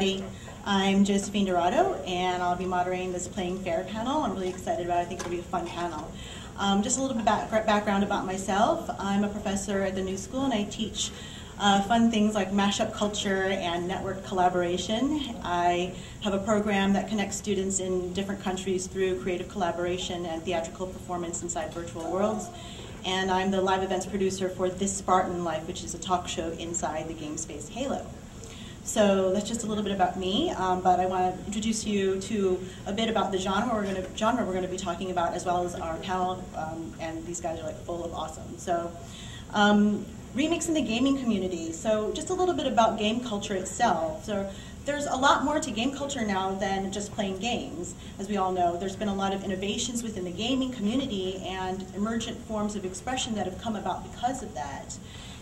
everybody. I'm Joesphine Dorado, and I'll be moderating this Playing Fair panel. I'm really excited about it. I think it'll be a fun panel. Just a little bit background about myself. I'm a professor at the New School, and I teach fun things like mashup culture and network collaboration. I have a program that connects students in different countries through creative collaboration and theatrical performance inside virtual worlds. And I'm the live events producer for This Spartan Life, which is a talk show inside the game space Halo. So that's just a little bit about me, but I want to introduce you to a bit about the genre we're going to be talking about, as well as our panel, and these guys are like full of awesome. So remix in the gaming community. So just a little bit about game culture itself. So there's a lot more to game culture now than just playing games. As we all know, there's been a lot of innovations within the gaming community and emergent forms of expression that have come about because of that.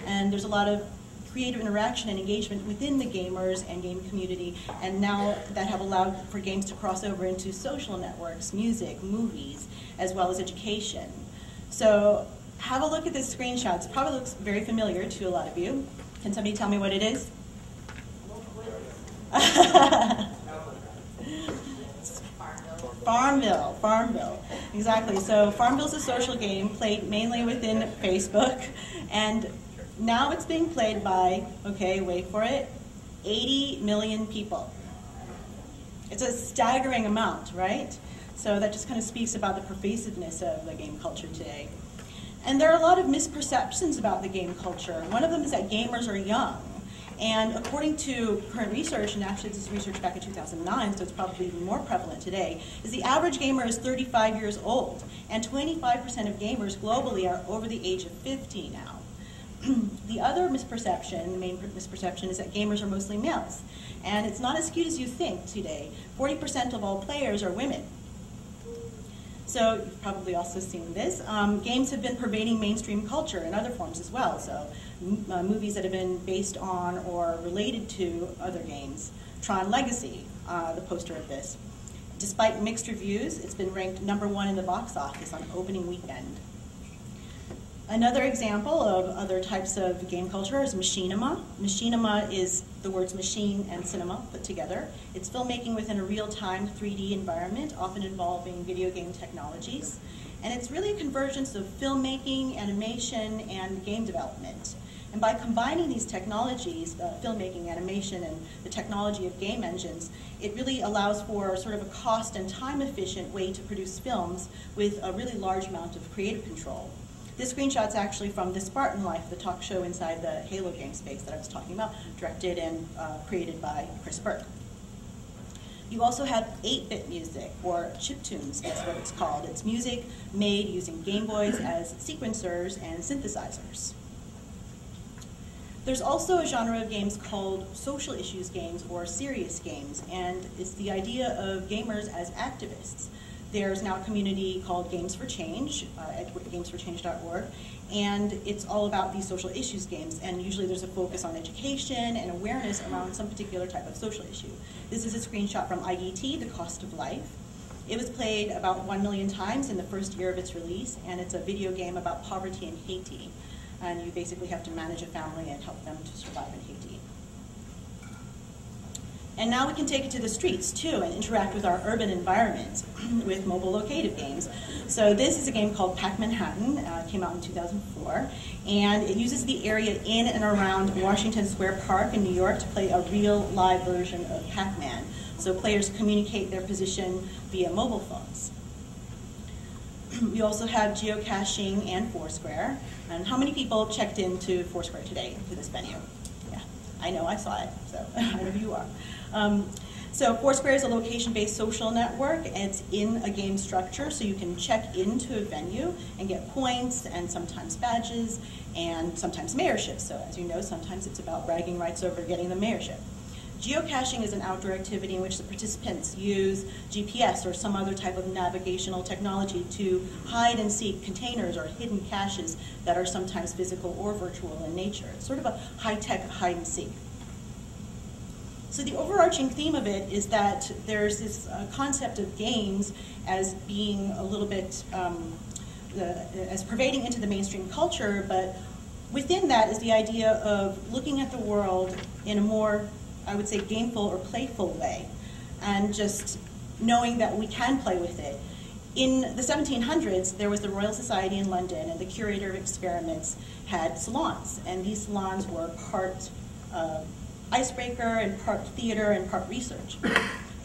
And there's a lot of creative interaction and engagement within the gamers and game community, and now that have allowed for games to cross over into social networks, music, movies, as well as education. So have a look at this screenshot. It probably looks very familiar to a lot of you. Can somebody tell me what it is? Farmville, exactly. So Farmville is a social game played mainly within Facebook, and now it's being played by, okay, wait for it, 80 million people. It's a staggering amount, right? So that just kind of speaks about the pervasiveness of the game culture today. And there are a lot of misperceptions about the game culture. One of them is that gamers are young. And according to current research, and actually this is research back in 2009, so it's probably even more prevalent today, is the average gamer is 35 years old, and 25% of gamers globally are over the age of 50 now. The other misperception, the main misperception, is that gamers are mostly males. And it's not as cute as you think today. 40% of all players are women. So you've probably also seen this. Games have been pervading mainstream culture in other forms as well. So movies that have been based on or related to other games. Tron Legacy, the poster of this. Despite mixed reviews, it's been ranked #1 in the box office on opening weekend. Another example of other types of game culture is machinima. Machinima is the words machine and cinema put together. It's filmmaking within a real-time 3D environment, often involving video game technologies. And it's really a convergence of filmmaking, animation, and game development. And by combining these technologies, filmmaking, animation, and the technology of game engines, it really allows for sort of a cost and time-efficient way to produce films with a really large amount of creative control. This screenshot's actually from This Spartan Life, the talk show inside the Halo game space that I was talking about, directed and created by Chris Burke. You also have 8-bit music, or chiptunes, that's what it's called. It's music made using Game Boys as sequencers and synthesizers. There's also a genre of games called social issues games, or serious games, and it's the idea of gamers as activists. There's now a community called Games for Change at gamesforchange.org, and it's all about these social issues games, and usually there's a focus on education and awareness around some particular type of social issue. This is a screenshot from IDT, The Cost of Life. It was played about 1 million times in the first year of its release, and it's a video game about poverty in Haiti. And you basically have to manage a family and help them to survive in Haiti. And now we can take it to the streets, too, and interact with our urban environment with mobile located games. So this is a game called Pac-Manhattan. It came out in 2004. And it uses the area in and around Washington Square Park in New York to play a real live version of Pac-Man. So players communicate their position via mobile phones. We also have geocaching and Foursquare. And how many people checked into Foursquare today to this venue? Yeah, I know, I saw it, so I know who you are. So Foursquare is a location-based social network. It's in a game structure, so you can check into a venue and get points and sometimes badges and sometimes mayorships. So as you know, sometimes it's about bragging rights over getting the mayorship. Geocaching is an outdoor activity in which the participants use GPS or some other type of navigational technology to hide and seek containers or hidden caches that are sometimes physical or virtual in nature. It's sort of a high-tech hide and seek. So the overarching theme of it is that there's this concept of games as being a little bit, as pervading into the mainstream culture, but within that is the idea of looking at the world in a more I would say, gameful or playful way, and just knowing that we can play with it. In the 1700s, there was the Royal Society in London, and the curator of experiments had salons, and these salons were part icebreaker and part theater and part research.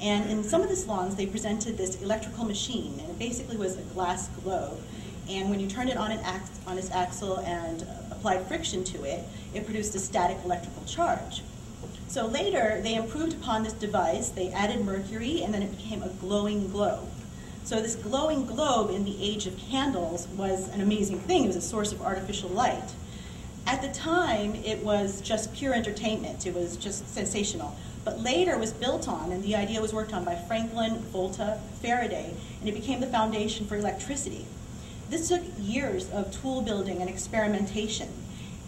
And in some of the salons, they presented this electrical machine, and it basically was a glass globe. And when you turned it on its axle and applied friction to it, it produced a static electrical charge. So later, they improved upon this device. They added mercury, and then it became a glowing globe. So this glowing globe in the age of candles was an amazing thing. It was a source of artificial light. At the time, it was just pure entertainment. It was just sensational. But later it was built on, and the idea was worked on by Franklin, Volta, Faraday, and it became the foundation for electricity. This took years of tool building and experimentation.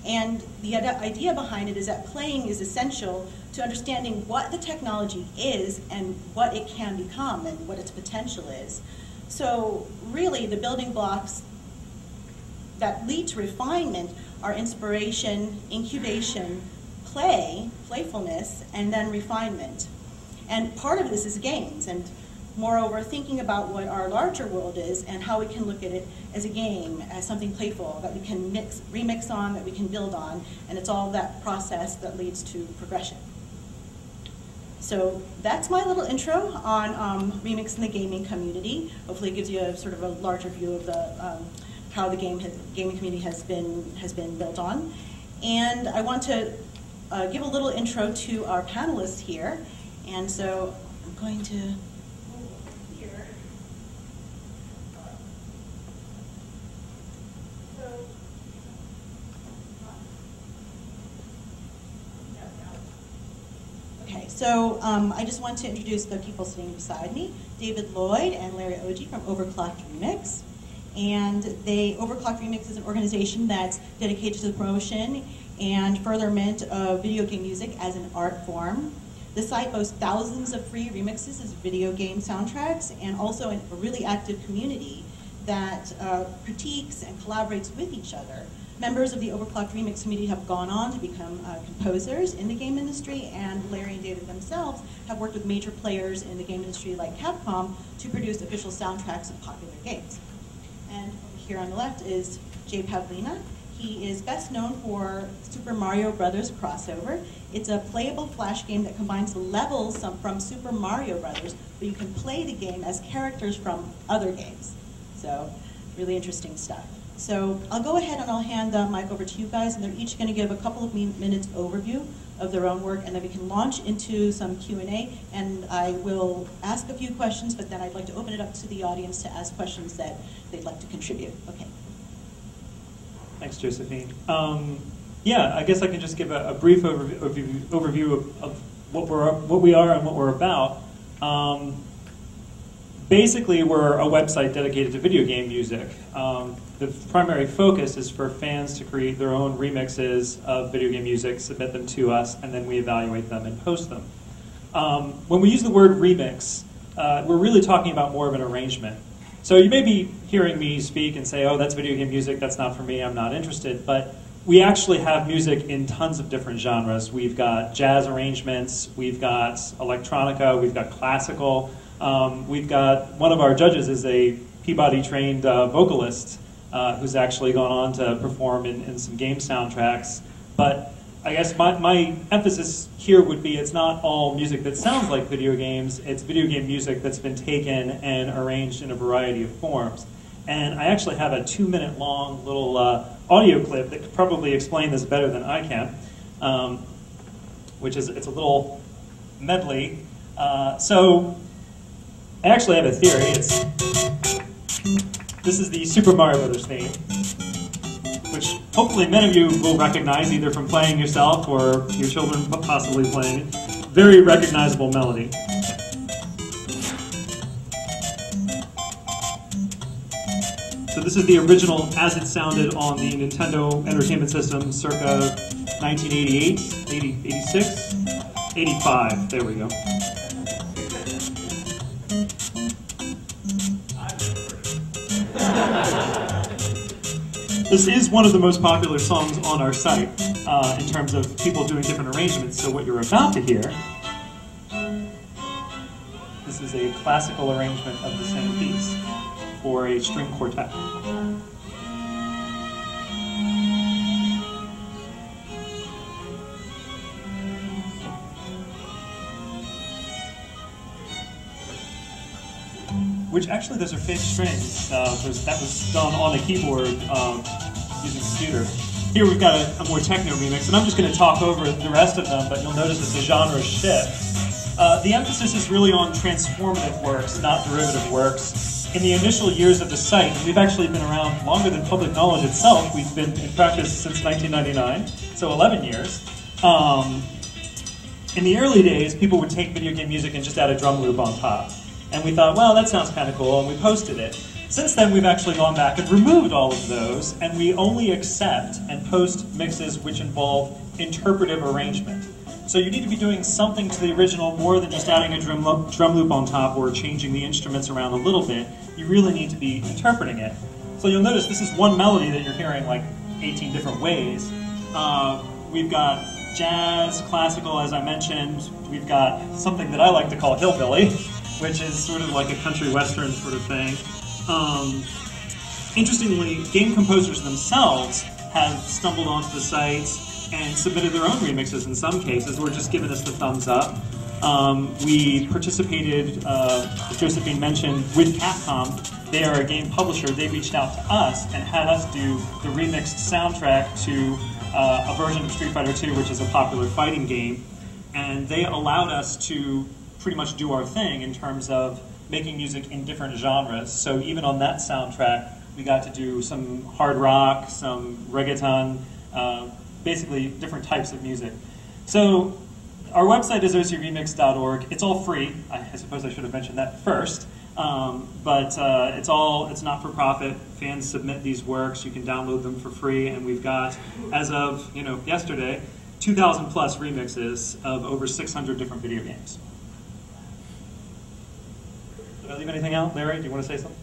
And the idea behind it is that playing is essential to understanding what the technology is and what it can become and what its potential is. So really, the building blocks that lead to refinement are inspiration, incubation, play, playfulness, and then refinement. And part of this is games, and moreover, thinking about what our larger world is and how we can look at it as a game, as something playful that we can remix on, that we can build on, and it's all that process that leads to progression. So that's my little intro on Remix in the gaming community. Hopefully it gives you a sort of a larger view of the how the gaming community has been built on. And I want to give a little intro to our panelists here. And so I'm going to here. Okay, so I just want to introduce the people sitting beside me, David Lloyd and Larry Oji from OverClocked Remix. And OverClocked Remix is an organization that's dedicated to the promotion and furtherment of video game music as an art form. The site boasts thousands of free remixes of video game soundtracks, and also a really active community that critiques and collaborates with each other. Members of the OverClocked Remix community have gone on to become composers in the game industry, and Larry and David themselves have worked with major players in the game industry like Capcom to produce official soundtracks of popular games. And over here on the left is Jay Pavlina. He is best known for Super Mario Brothers Crossover. It's a playable flash game that combines the levels from Super Mario Brothers, but you can play the game as characters from other games. So, really interesting stuff. So, I'll go ahead and I'll hand the mic over to you guys, and they're each going to give a couple of minutes overview of their own work, and then we can launch into some Q&A, and I will ask a few questions, but then I'd like to open it up to the audience to ask questions that they'd like to contribute. Okay. Thanks, Josephine. Yeah, I guess I can just give a brief overview of what we are and what we're about. Basically, we're a website dedicated to video game music. The primary focus is for fans to create their own remixes of video game music, submit them to us, and then we evaluate them and post them. When we use the word remix, we're really talking about more of an arrangement. So you may be hearing me speak and say, oh, that's video game music, that's not for me, I'm not interested. But we actually have music in tons of different genres. We've got jazz arrangements, we've got electronica, we've got classical. We've got, one of our judges is a Peabody-trained vocalist who's actually gone on to perform in some game soundtracks. But I guess my emphasis here would be it's not all music that sounds like video games, it's video game music that's been taken and arranged in a variety of forms. And I actually have a 2-minute long little audio clip that could probably explain this better than I can, which is, it's a little medley. So I actually have a theory. This is the Super Mario Brothers theme, which hopefully many of you will recognize either from playing yourself or your children possibly playing. Very recognizable melody. So this is the original as it sounded on the Nintendo Entertainment System circa 1988, 86, 85, there we go. This is one of the most popular songs on our site in terms of people doing different arrangements. So what you're about to hear, this is a classical arrangement of the same piece for a string quartet. Which actually, those are fake strings. That was done on a keyboard using a computer. Here we've got a more techno remix, and I'm just going to talk over the rest of them, but you'll notice that the genre shift. The emphasis is really on transformative works, not derivative works. In the initial years of the site, we've actually been around longer than public knowledge itself. We've been in practice since 1999, so 11 years. In the early days, people would take video game music and just add a drum loop on top. And we thought, well, that sounds kind of cool, and we posted it. Since then, we've actually gone back and removed all of those, and we only accept and post mixes which involve interpretive arrangement. So you need to be doing something to the original more than just adding a drum loop on top or changing the instruments around a little bit. You really need to be interpreting it. So you'll notice this is one melody that you're hearing like 18 different ways. We've got jazz, classical, as I mentioned. We've got something that I like to call hillbilly, which is sort of like a country western sort of thing. Interestingly, game composers themselves have stumbled onto the site and submitted their own remixes in some cases, or just given us the thumbs up. We participated, as Josephine mentioned, with Capcom. They are a game publisher. They reached out to us and had us do the remixed soundtrack to a version of Street Fighter II, which is a popular fighting game. And they allowed us to pretty much do our thing in terms of making music in different genres. So even on that soundtrack, we got to do some hard rock, some reggaeton, basically different types of music. So our website is ocremix.org. It's all free. I suppose I should have mentioned that first. But it's not for profit. Fans submit these works. You can download them for free, and we've got, as of yesterday, 2,000 plus remixes of over 600 different video games. Did I leave anything out? Larry, do you want to say something?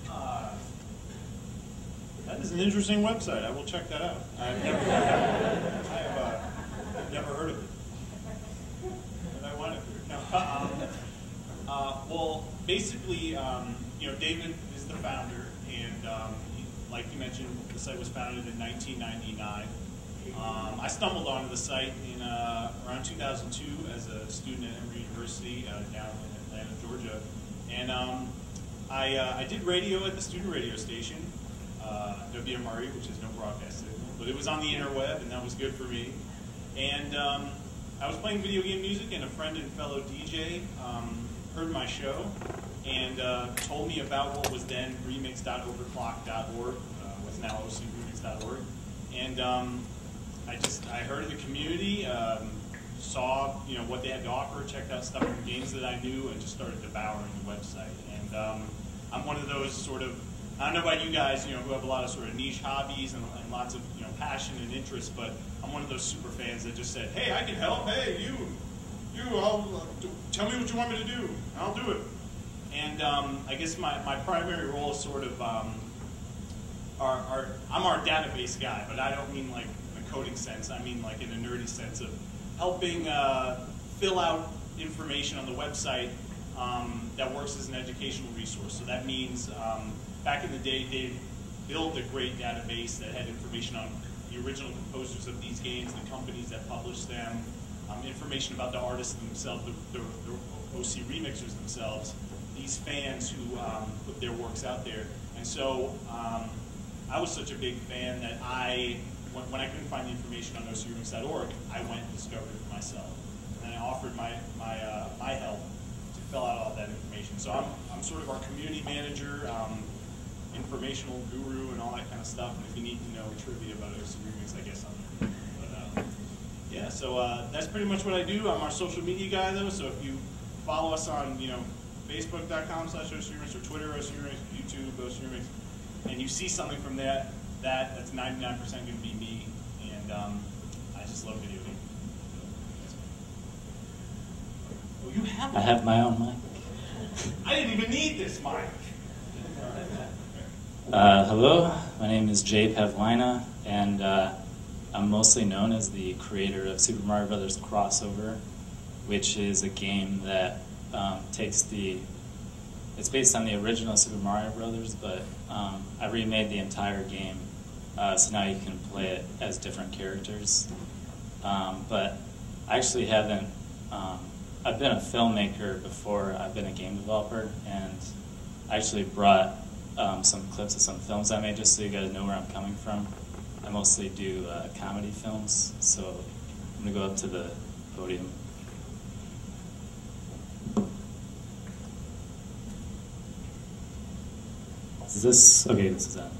That is an interesting website. I will check that out. I've never heard of it. But I want to. Well, basically, David is the founder, and like you mentioned, the site was founded in 1999. I stumbled onto the site in around 2002 as a student at Emory University down in Atlanta, Georgia. And I did radio at the student radio station, WMRE, which is no broadcast signal, but it was on the interweb, and that was good for me. And I was playing video game music, and a friend and fellow DJ heard my show and told me about what was then remix.overclocked.org, what's now ocremix.org. And I heard of the community, saw what they had to offer, checked out stuff from games that I knew, and just started devouring the website. And I'm one of those sort of, I don't know about you guys, who have a lot of sort of niche hobbies and lots of passion and interest, but I'm one of those super fans that just said, hey, I can help. Hey, you, tell me what you want me to do. I'll do it. And I guess my primary role is sort of I'm our database guy, but I don't mean like in a coding sense. I mean like in a nerdy sense of helping fill out information on the website that works as an educational resource. So that means back in the day, they built a great database that had information on the original composers of these games, the companies that published them, information about the artists themselves, the OC remixers themselves, these fans who put their works out there. And so I was such a big fan that when I couldn't find the information on ocremix.org, I went and discovered it for myself. And I offered my help to fill out all that information. So I'm sort of our community manager, informational guru, and all that kind of stuff. And if you need to know trivia about ocremix, I guess I'm there. But yeah, so that's pretty much what I do. I'm our social media guy, though. So if you follow us on Facebook.com/ocremix or Twitter ocremix, YouTube ocremix, and you see something from that's 99% going to be me, and I just love video games. Oh, you have I have my own mic. I didn't even need this mic. Hello, My name is Jay Pavlina, and I'm mostly known as the creator of Super Mario Bros. Crossover, which is a game that it's based on the original Super Mario Bros., but I remade the entire game, so now you can play it as different characters. But I actually haven't, I've been a filmmaker before I've been a game developer, and I actually brought some clips of some films I made just so you guys know where I'm coming from. I mostly do comedy films, so I'm going to go up to the podium. Is this, okay, this is on,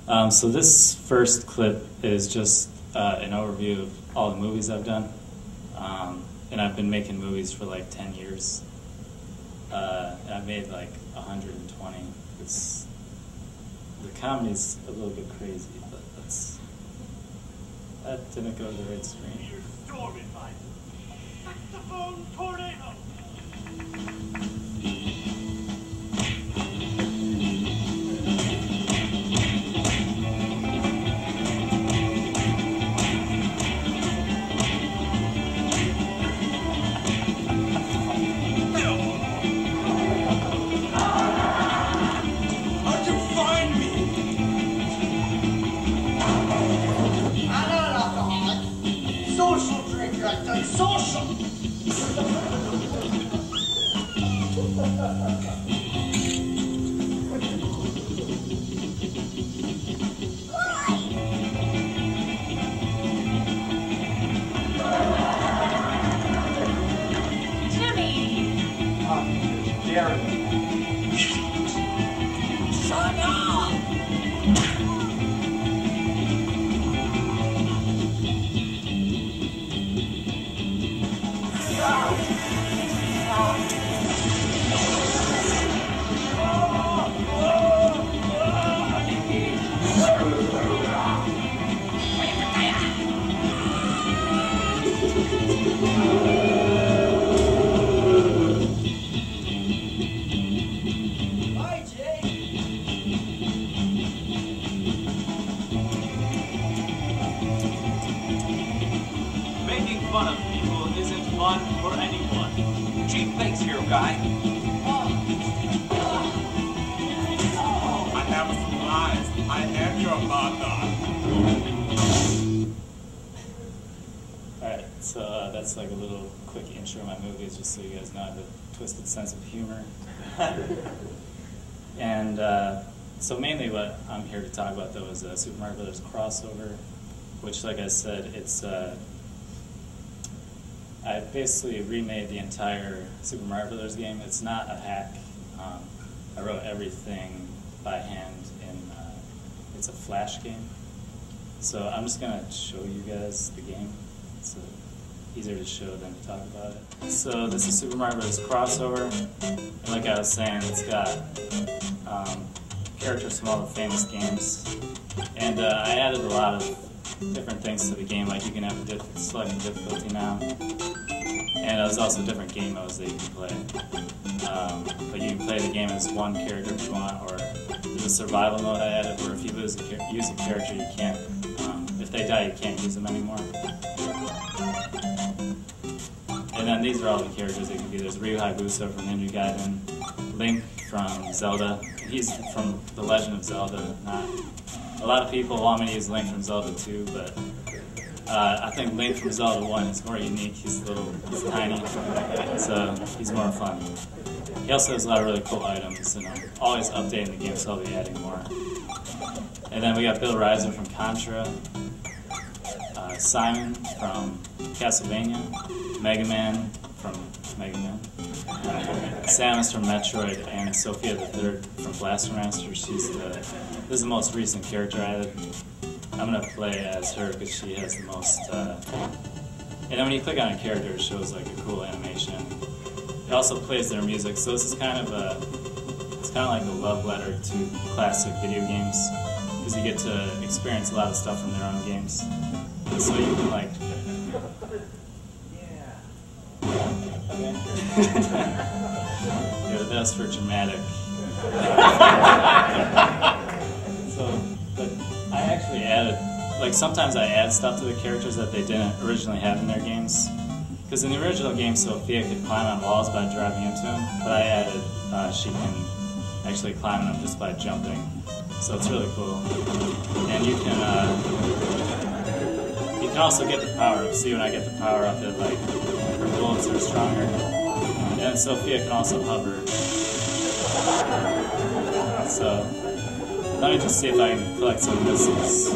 good. So this first clip is just an overview of all the movies I've done. And I've been making movies for like 10 years. And I've made like 120. The comedy's a little bit crazy, but that didn't go to the right screen. Saxophone tornado. That's like a little quick intro of my movies, just so you guys know I have a twisted sense of humor. And so mainly what I'm here to talk about, though, is Super Mario Bros. Crossover, which, like I said, it's I basically remade the entire Super Mario Bros. Game. It's not a hack. I wrote everything by hand it's a Flash game. So I'm just going to show you guys the game. It's easier to show than to talk about it. So this is Super Mario Bros. Crossover. And like I was saying, it's got characters from all the famous games. And I added a lot of different things to the game, like you can have a selecting difficulty now. And there's also different game modes that you can play. But you can play the game as one character if you want, or there's a survival mode I added where if you use a character, you can't, if they die, you can't use them anymore. And then these are all the characters that can be. There's Ryu Hayabusa from Ninja Gaiden, Link from Zelda. He's from The Legend of Zelda. A lot of people want me to use Link from Zelda 2, but I think Link from Zelda 1 is more unique. He's tiny, so he's more fun. He also has a lot of really cool items, and I'm always updating the game, so I'll be adding more. And then we got Bill Reiser from Contra, Simon from Castlevania, Mega Man from Mega Man, Samus from Metroid, and Sophia the Third from Blaster Master. This is the most recent character I added. I'm going to play as her because she has the most, and then when you click on a character, it shows like a cool animation. It also plays their music, so this is kind of like a love letter to classic video games, because you get to experience a lot of stuff from their own games. So you can like, yeah, okay. Good. that's for dramatic. So, but I actually added, like sometimes I add stuff to the characters that they didn't originally have in their games. Because in the original game, Sophia could climb on walls by driving into them, but I added she can actually climb on them just by jumping. So it's really cool. And you can also get the power up. See, when I get the power up, it like her bullets are stronger. And Sophia can also hover. So let me just see if I can collect some missiles.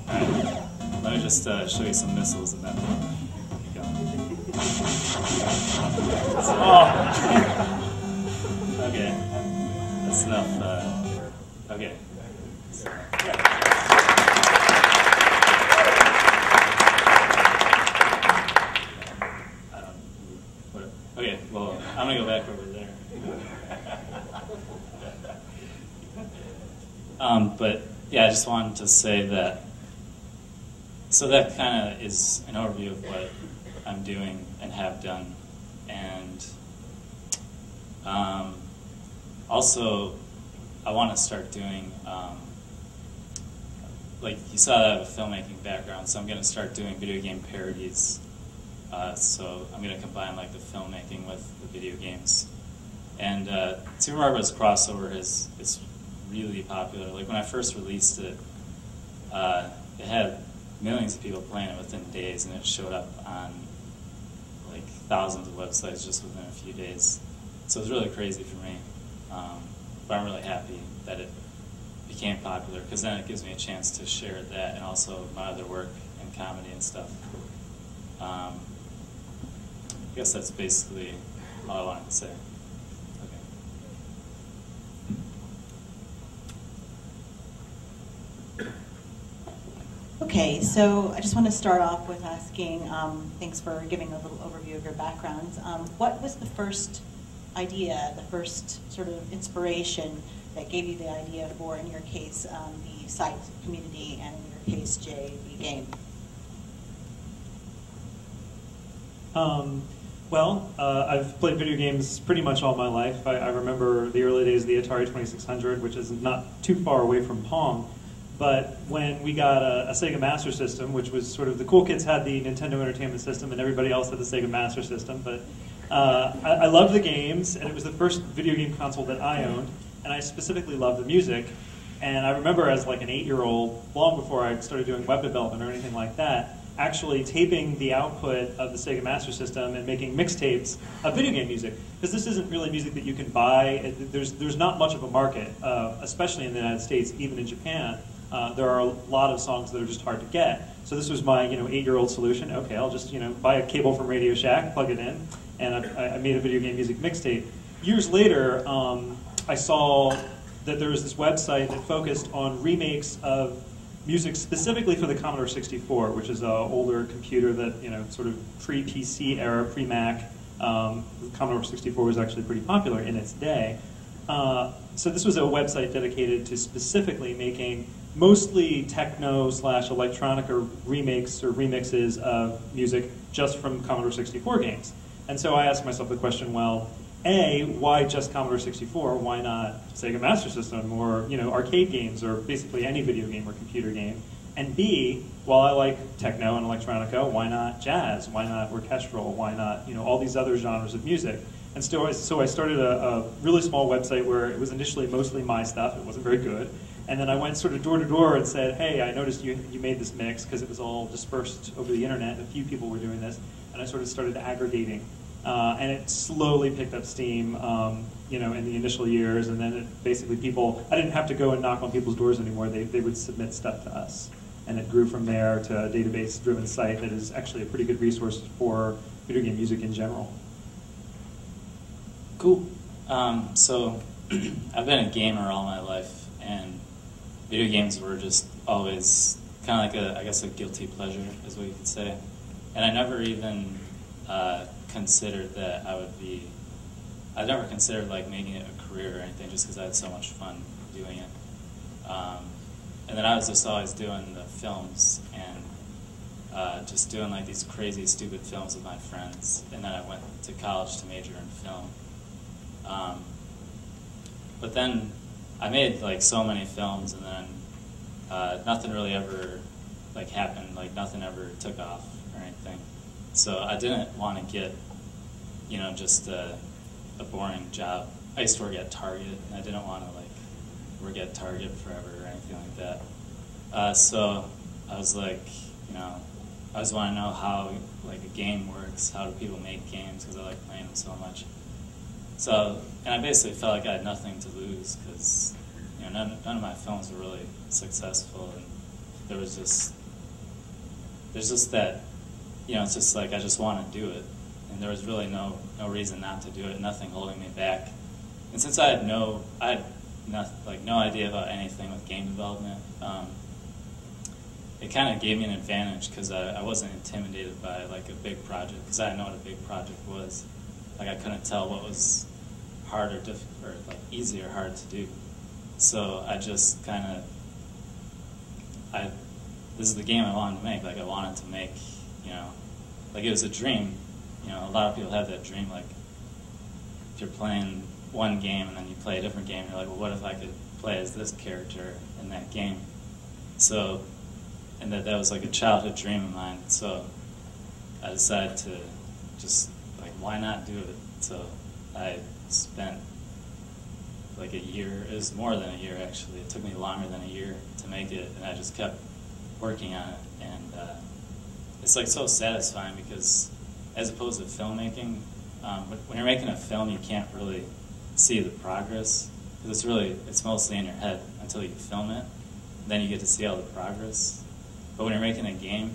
Alright, let me just show you some missiles and then here we go. Oh! Okay, that's enough. Okay. Okay, well, I'm gonna go back over there. But yeah, I just wanted to say that. So that kind of is an overview of what I'm doing and have done, and also I want to start doing. Like you saw, I have a filmmaking background, so I'm going to start doing video game parodies. So I'm going to combine like the filmmaking with the video games. And Super Mario Bros. Crossover is really popular. Like when I first released it, it had millions of people playing it within days, and it showed up on like thousands of websites just within a few days. So it was really crazy for me. But I'm really happy that it became popular, because then it gives me a chance to share that and also my other work in comedy and stuff. I guess that's basically all I wanted to say. Okay, so I just want to start off with asking, thanks for giving a little overview of your backgrounds. What was the first idea, the first sort of inspiration that gave you the idea for, in your case, the site community, and in your case, Jay, the game? I've played video games pretty much all my life. I remember the early days of the Atari 2600, which is not too far away from Pong. But when we got a Sega Master System, which was sort of, the cool kids had the Nintendo Entertainment System and everybody else had the Sega Master System. But I loved the games, and it was the first video game console that I owned, and I specifically loved the music. And I remember as like an 8-year-old, long before I started doing web development or anything like that, actually taping the output of the Sega Master System and making mixtapes of video game music. Because this isn't really music that you can buy. There's not much of a market, especially in the United States, even in Japan. There are a lot of songs that are just hard to get. So this was my 8-year-old solution. Okay, I'll just buy a cable from Radio Shack, plug it in, and I made a video game music mixtape. Years later, I saw that there was this website that focused on remakes of music specifically for the Commodore 64, which is an older computer that, sort of pre-PC era, pre-Mac. The Commodore 64 was actually pretty popular in its day. So this was a website dedicated to specifically making mostly techno/electronica remakes or remixes of music just from Commodore 64 games. And so I asked myself the question, well, A, why just Commodore 64? Why not Sega Master System or arcade games or basically any video game or computer game? And B, while I like techno and electronica, why not jazz? Why not orchestral? Why not all these other genres of music? And so I started a really small website where it was initially mostly my stuff. It wasn't very good. And then I went sort of door to door and said, hey, I noticed you made this mix, because it was all dispersed over the internet. A few people were doing this. And I sort of started aggregating. And it slowly picked up steam, in the initial years. And then it basically I didn't have to go and knock on people's doors anymore. They would submit stuff to us. And it grew from there to a database-driven site that is actually a pretty good resource for video game music in general. Cool. So I've been a gamer all my life, and video games were just always kind of like a guilty pleasure, is what you could say. And I never even considered that I never considered like making it a career or anything, just because I had so much fun doing it. And then I was just always doing the films and just doing like these crazy, stupid films with my friends. And then I went to college to major in film. But then I made like so many films, and then nothing really ever like happened. Like nothing ever took off or anything. So I didn't want to get, you know, just a boring job. I used to work at Target, and I didn't want to like work at Target forever or anything like that. So I was like, you know, I just want to know how like a game works. How do people make games? Because I like playing them so much. So, and I basically felt like I had nothing to lose because, you know, none of my films were really successful, and there's just that, you know, it's just like I just want to do it, and there was really no reason not to do it, nothing holding me back. And since I had no idea about anything with game development, it kind of gave me an advantage because I wasn't intimidated by like a big project, because I didn't know what a big project was. Like I couldn't tell what was hard or like easy or hard to do. So I just kind of, this is the game I wanted to make. Like I wanted to make, you know, like it was a dream. You know, a lot of people have that dream. Like if you're playing one game and then you play a different game, you're like, well, what if I could play as this character in that game? So, and that was like a childhood dream of mine. So I decided to just like, why not do it? So I spent like a year. It was more than a year actually. It took me longer than a year to make it, and I just kept working on it. And it's like so satisfying because, as opposed to filmmaking, when you're making a film, you can't really see the progress because it's mostly in your head until you film it. Then you get to see all the progress. But when you're making a game,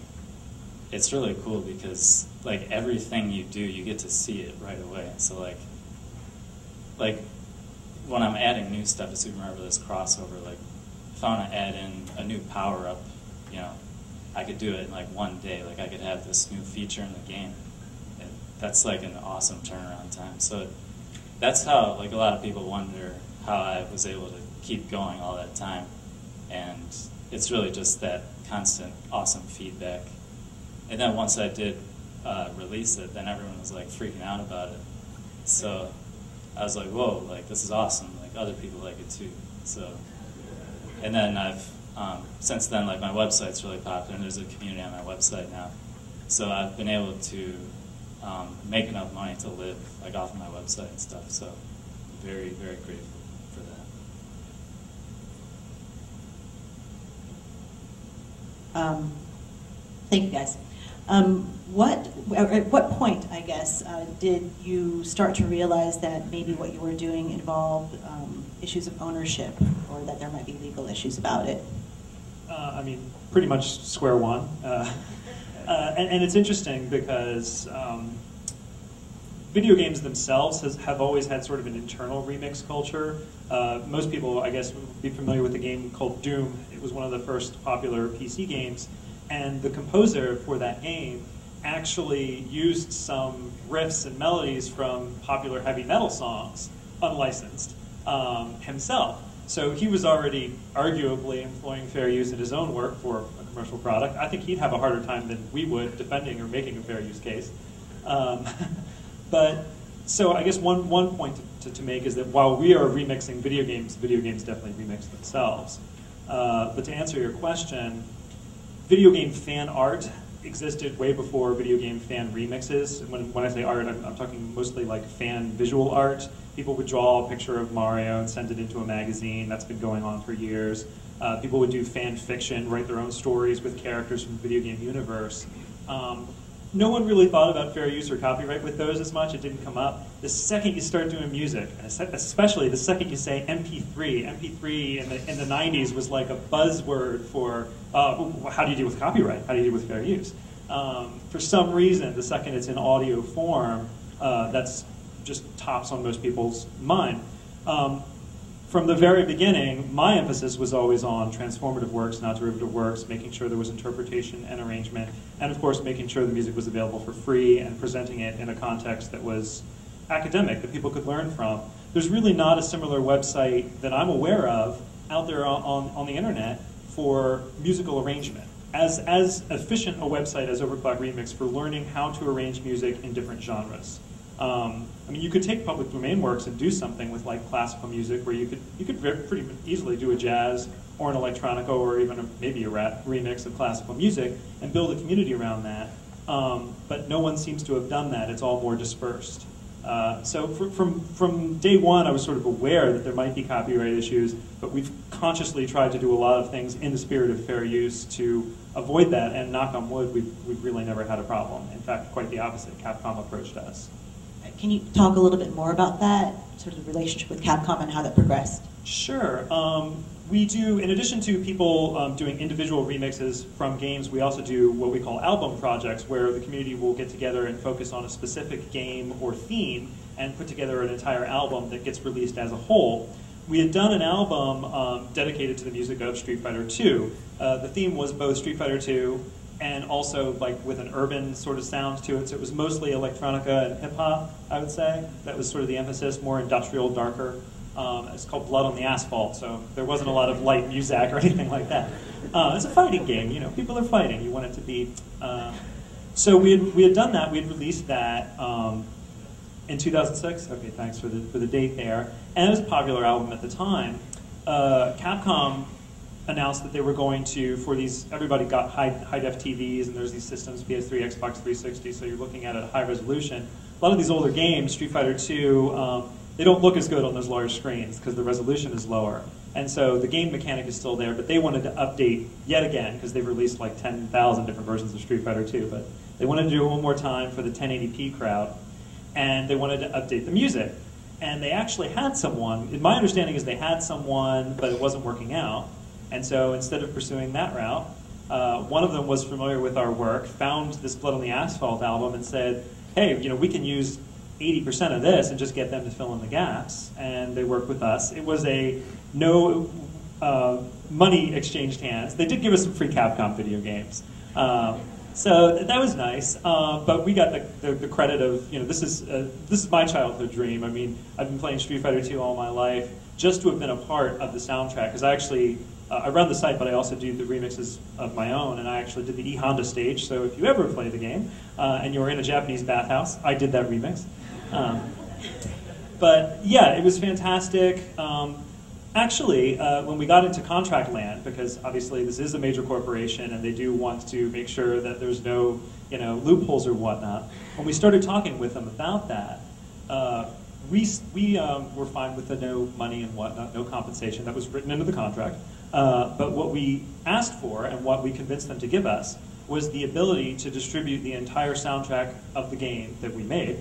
it's really cool because like everything you do, you get to see it right away. So like when I'm adding new stuff to Super Mario Bros. Crossover, like if I want to add in a new power up, you know, I could do it in like one day. Like I could have this new feature in the game. And that's like an awesome turnaround time. So that's how like a lot of people wonder how I was able to keep going all that time. And it's really just that constant awesome feedback. And then once I did release it, then everyone was like freaking out about it. So I was like, whoa, like this is awesome. Like other people like it too. So, and then I've since then, like my website's really popular, and there's a community on my website now. So I've been able to make enough money to live like off of my website and stuff. So very, very grateful for that. Thank you, guys. At what point, I guess, did you start to realize that maybe what you were doing involved issues of ownership, or that there might be legal issues about it? I mean, pretty much square one. And it's interesting because video games themselves have always had sort of an internal remix culture. Most people, I guess, would be familiar with a game called Doom. It was one of the first popular PC games. And the composer for that game actually used some riffs and melodies from popular heavy metal songs, unlicensed, himself. So he was already arguably employing fair use in his own work for a commercial product. I think he'd have a harder time than we would defending or making a fair use case. But so I guess one point to make is that while we are remixing video games definitely remix themselves. But to answer your question, video game fan art existed way before video game fan remixes. When I say art, I'm talking mostly like fan visual art. People would draw a picture of Mario and send it into a magazine. That's been going on for years. People would do fan fiction, write their own stories with characters from the video game universe. No one really thought about fair use or copyright with those as much. It didn't come up. The second you start doing music, especially the second you say MP3, MP3 in the 90s was like a buzzword for how do you deal with copyright? How do you deal with fair use? For some reason, the second it's in audio form, that's just tops on most people's mind. From the very beginning, my emphasis was always on transformative works, not derivative works, making sure there was interpretation and arrangement, and of course making sure the music was available for free and presenting it in a context that was academic, that people could learn from. There's really not a similar website that I'm aware of out there on the internet for musical arrangement. As efficient a website as OverClocked Remix for learning how to arrange music in different genres. I mean, you could take public domain works and do something with like classical music, where you could pretty easily do a jazz or an electronica or even maybe a rap remix of classical music and build a community around that. But no one seems to have done that. It's all more dispersed. So from day one, I was sort of aware that there might be copyright issues, but we've consciously tried to do a lot of things in the spirit of fair use to avoid that, and knock on wood, we've really never had a problem. In fact, quite the opposite. Capcom approached us. Can you talk a little bit more about that, sort of the relationship with Capcom and how that progressed? Sure. We do, in addition to people doing individual remixes from games, we also do what we call album projects, where the community will get together and focus on a specific game or theme and put together an entire album that gets released as a whole. We had done an album dedicated to the music of Street Fighter II. The theme was both Street Fighter II and also like with an urban sort of sound to it. So it was mostly electronica and hip hop, I would say. That was sort of the emphasis, more industrial, darker. It's called Blood on the Asphalt, so there wasn't a lot of light music or anything like that. It's a fighting game, you know, people are fighting. You want it to be. So we had done that. We had released that in 2006. Okay, thanks for the date there. And it was a popular album at the time. Capcom announced that they were going to, for these, everybody got high-def TVs, and there's these systems, PS3, Xbox 360, so you're looking at a high resolution. A lot of these older games, Street Fighter II, they don't look as good on those large screens because the resolution is lower. And so the game mechanic is still there, but they wanted to update yet again, because they've released like 10,000 different versions of Street Fighter II, but they wanted to do it one more time for the 1080p crowd, and they wanted to update the music. And they actually had someone, my understanding is they had someone, but it wasn't working out. And so instead of pursuing that route, one of them was familiar with our work, found this Blood on the Asphalt album and said, hey, you know, we can use 80% of this and just get them to fill in the gaps. And they worked with us. It was a no money exchanged hands. They did give us some free Capcom video games. So that was nice. But we got the credit of, you know, this is my childhood dream. I mean, I've been playing Street Fighter II all my life. Just to have been a part of the soundtrack, because I actually, I run the site, but I also do the remixes of my own, and I actually did the E-Honda stage, so if you ever play the game, and you're in a Japanese bathhouse, I did that remix. But yeah, it was fantastic. Actually, when we got into contract land, because obviously this is a major corporation, and they do want to make sure that there's no, you know, loopholes or whatnot, when we started talking with them about that, we were fine with the no money and whatnot, no compensation. That was written into the contract. But what we asked for and what we convinced them to give us was the ability to distribute the entire soundtrack of the game that we made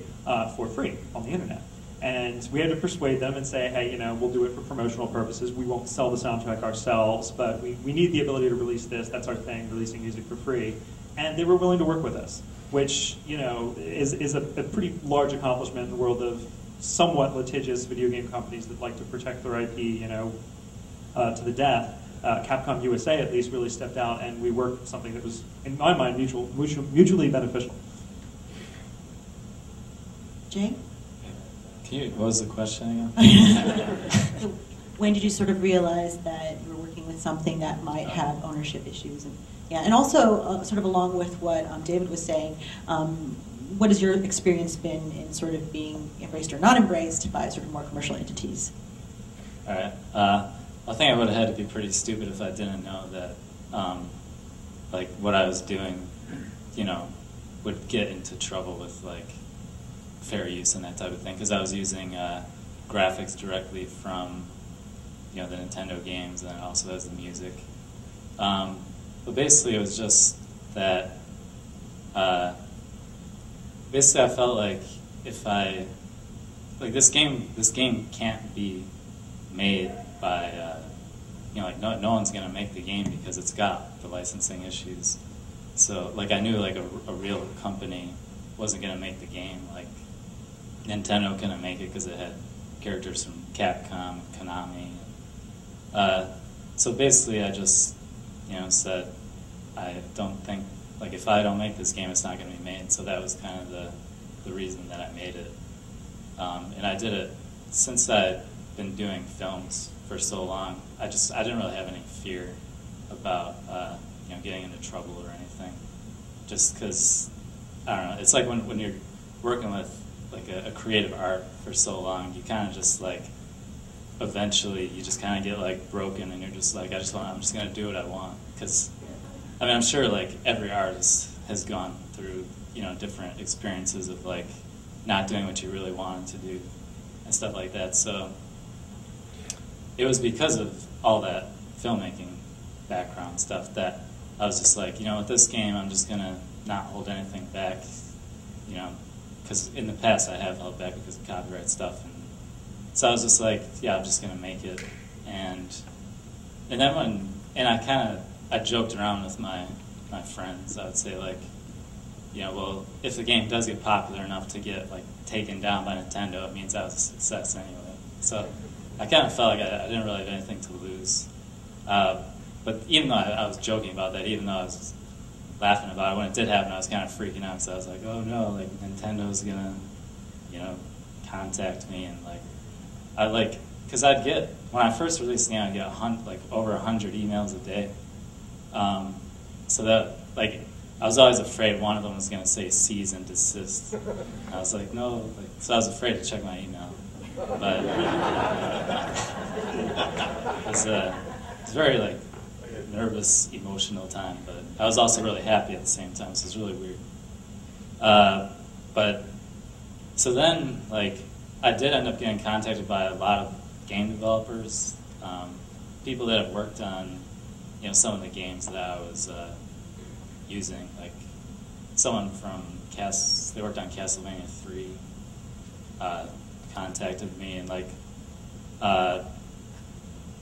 for free on the internet. And we had to persuade them and say, hey, you know, we'll do it for promotional purposes. We won't sell the soundtrack ourselves, but we need the ability to release this. That's our thing, releasing music for free. And they were willing to work with us, which, you know, is a pretty large accomplishment in the world of somewhat litigious video game companies that like to protect their IP, you know, to the death. Capcom USA at least really stepped out, and we worked something that was, in my mind, mutually beneficial. Jay? What was the question again? When did you sort of realize that you were working with something that might have ownership issues? And also, sort of along with what David was saying, what has your experience been in sort of being embraced or not embraced by sort of more commercial entities? All right. I think I would have had to be pretty stupid if I didn't know that, like, what I was doing, you know, would get into trouble with, like, fair use and that type of thing, because I was using graphics directly from, you know, the Nintendo games, and it also has the music. But basically, it was just that. Basically, I felt like if I, like, this game can't be made by, you know, like no one's gonna make the game because it's got the licensing issues. So, like, I knew like a real company wasn't gonna make the game. Like, Nintendo couldn't make it because it had characters from Capcom, Konami. So basically, I just, you know, said I don't think, like, if I don't make this game, it's not going to be made. So that was kind of the reason that I made it. And I did it since I'd been doing films for so long. I didn't really have any fear about you know, getting into trouble or anything. Just because, I don't know, it's like when you're working with like a creative art for so long, you kind of just like eventually you just kind of get like broken, and you're just like, I'm just gonna do what I want. Because I mean, I'm sure like every artist has gone through, you know, different experiences of like not doing what you really wanted to do and stuff like that. So it was because of all that filmmaking background stuff that I was just like, you know, with this game, I'm just gonna not hold anything back, you know, because in the past I have held back because of copyright stuff, and so I was just like, yeah, I'm just gonna make it, and then I joked around with my friends. I would say like, you know, well, if the game does get popular enough to get like taken down by Nintendo, it means I was a success anyway. So I kind of felt like I didn't really have anything to lose. But even though I was joking about that, even though I was laughing about it, when it did happen, I was kind of freaking out because I was like, oh no, like Nintendo's gonna, you know, contact me, and like, because when I first released the game, I'd get like over 100 emails a day. So that, like, I was always afraid one of them was gonna say cease and desist. And I was like, no, like, so I was afraid to check my email. But it's very like nervous, emotional time, but I was also really happy at the same time, so it's really weird. But so then, like, I did end up getting contacted by a lot of game developers, people that have worked on, you know, some of the games that I was using. Like someone from they worked on Castlevania 3, contacted me, and like.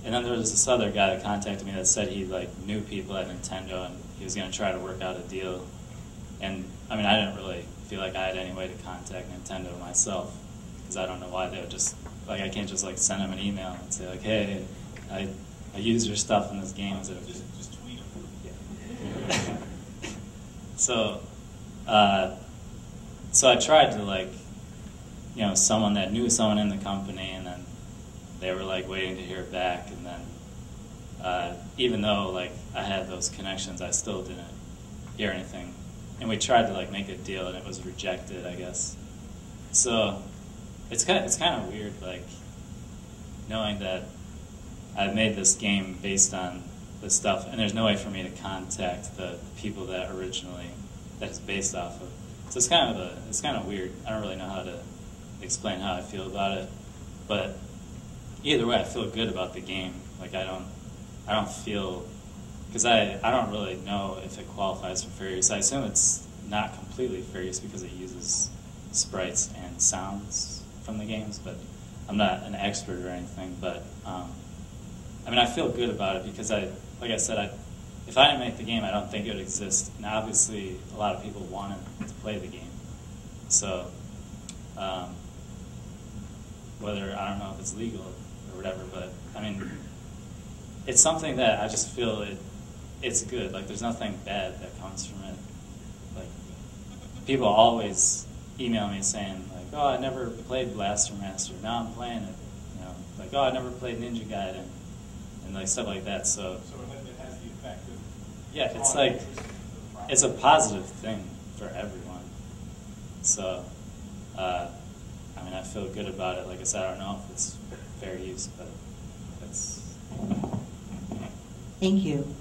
And then there was this other guy that contacted me that said he like knew people at Nintendo and he was going to try to work out a deal. And I mean, I didn't really feel like I had any way to contact Nintendo myself, because I don't know why they would just like, I can't just like send them an email and say like, hey, I use your stuff in this game. So Just tweet them. Yeah. So I tried to like, you know, someone that knew someone in the company, and then they were like waiting to hear back, and then even though like I had those connections, I still didn't hear anything. And we tried to like make a deal, and it was rejected, I guess. So it's kind of weird, like knowing that I made this game based on this stuff, and there's no way for me to contact the people that it's based off of. So it's kind of weird. I don't really know how to explain how I feel about it, but either way, I feel good about the game. Like I don't feel, because I don't really know if it qualifies for fair use. I assume it's not completely fair use because it uses sprites and sounds from the games, but I'm not an expert or anything. But I mean, I feel good about it because like I said, if I didn't make the game, I don't think it would exist. And obviously, a lot of people wanted to play the game, so whether, I don't know if it's legal or whatever, but I mean, it's something that I just feel it's good. Like there's nothing bad that comes from it. Like people always email me saying like, oh, I never played Blaster Master, now I'm playing it. You know, like, oh, I never played Ninja Gaiden, and like stuff like that. So it has the effect of, yeah, it's like it's a positive thing for everyone. So I mean, I feel good about it. Like I said, I don't know if it's fair use, but it's. Thank you.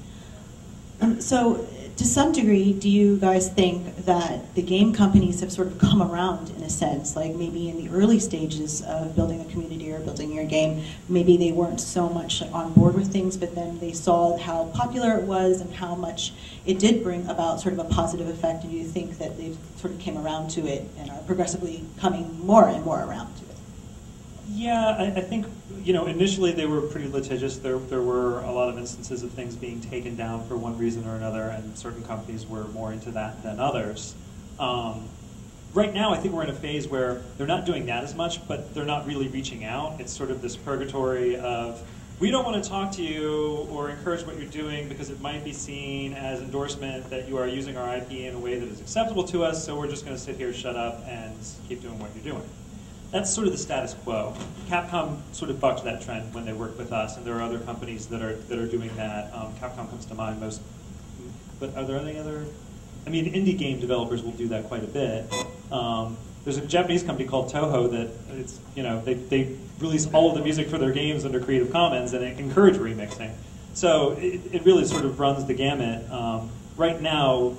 So, to some degree, do you guys think that the game companies have sort of come around in a sense? Like maybe in the early stages of building a community or building your game, maybe they weren't so much on board with things, but then they saw how popular it was and how much it did bring about sort of a positive effect. And you think that they've sort of came around to it and are progressively coming more and more around to it? Yeah, I think, you know, initially they were pretty litigious. There were a lot of instances of things being taken down for one reason or another, and certain companies were more into that than others. Right now, I think we're in a phase where they're not doing that as much, but they're not really reaching out. It's sort of this purgatory of, we don't want to talk to you or encourage what you're doing because it might be seen as endorsement that you are using our IP in a way that is acceptable to us, so we're just going to sit here, shut up, and keep doing what you're doing. That's sort of the status quo. Capcom sort of bucked that trend when they worked with us, and there are other companies that are doing that. Capcom comes to mind most. But are there any other? I mean, indie game developers will do that quite a bit. There's a Japanese company called Toho that it's, they release all of the music for their games under Creative Commons and encourage remixing. So it really sort of runs the gamut. Right now,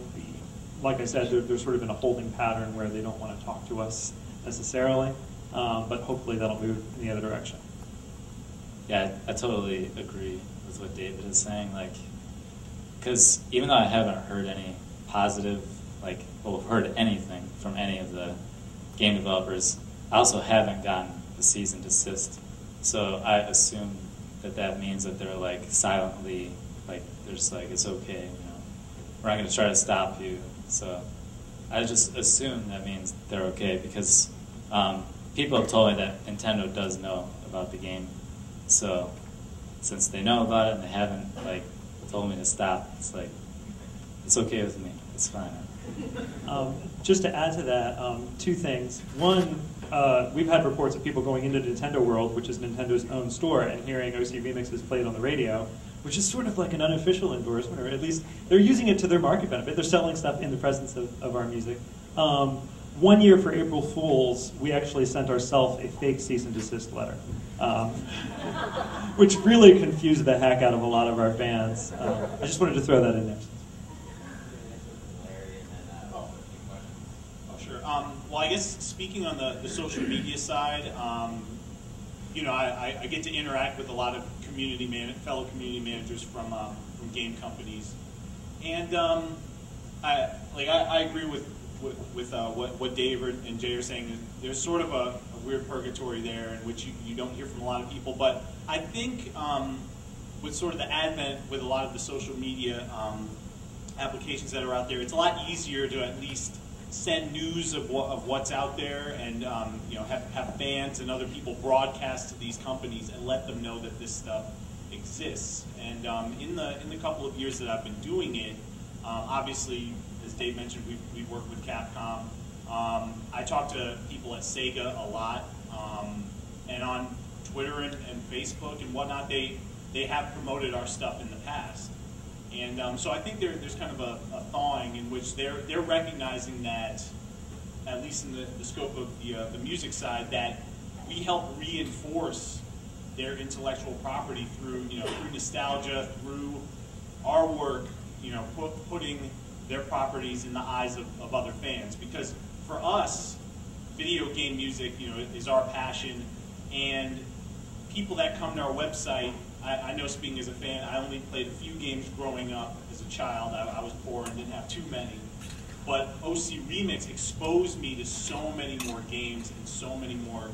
like I said, they're sort of in a holding pattern where they don't want to talk to us necessarily, but hopefully that'll move in the other direction. Yeah, I totally agree with what David is saying. Like, because even though I haven't heard any positive, heard anything from any of the game developers, I also haven't gotten the cease and desist. So I assume that means that they're like silently, like they're just like, it's okay, we're not going to try to stop you. So I just assume that means they're okay, because people have told me that Nintendo does know about the game. So since they know about it and they haven't told me to stop, it's like, it's okay with me. It's fine. Just to add to that, two things. One, we've had reports of people going into Nintendo World, which is Nintendo's own store, and hearing OC remixes played on the radio, which is sort of like an unofficial endorsement, or at least they're using it to their market benefit. They're selling stuff in the presence of our music. 1 year for April Fools, we actually sent ourselves a fake cease and desist letter, which really confused the heck out of a lot of our fans. I just wanted to throw that in there. Well, I guess speaking on the social media side, I get to interact with a lot of fellow community managers from game companies, and I agree with what Dave and Jay are saying. There's sort of a weird purgatory there in which you don't hear from a lot of people. But I think with sort of the advent with a lot of the social media applications that are out there, it's a lot easier to at least send news of what's out there, and have fans and other people broadcast to these companies and let them know that this stuff exists. And in the couple of years that I've been doing it, obviously, as Dave mentioned, we've worked with Capcom. I talk to people at Sega a lot, and on Twitter and Facebook and whatnot, they have promoted our stuff in the past. And so I think there's kind of a thawing in which they're recognizing that, at least in the scope of the music side, that we help reinforce their intellectual property through nostalgia, through our work, putting their properties in the eyes of other fans. Because for us, video game music, is our passion, and people that come to our website. I know, speaking as a fan, I only played a few games growing up as a child. I was poor and didn't have too many. But OC Remix exposed me to so many more games and so many more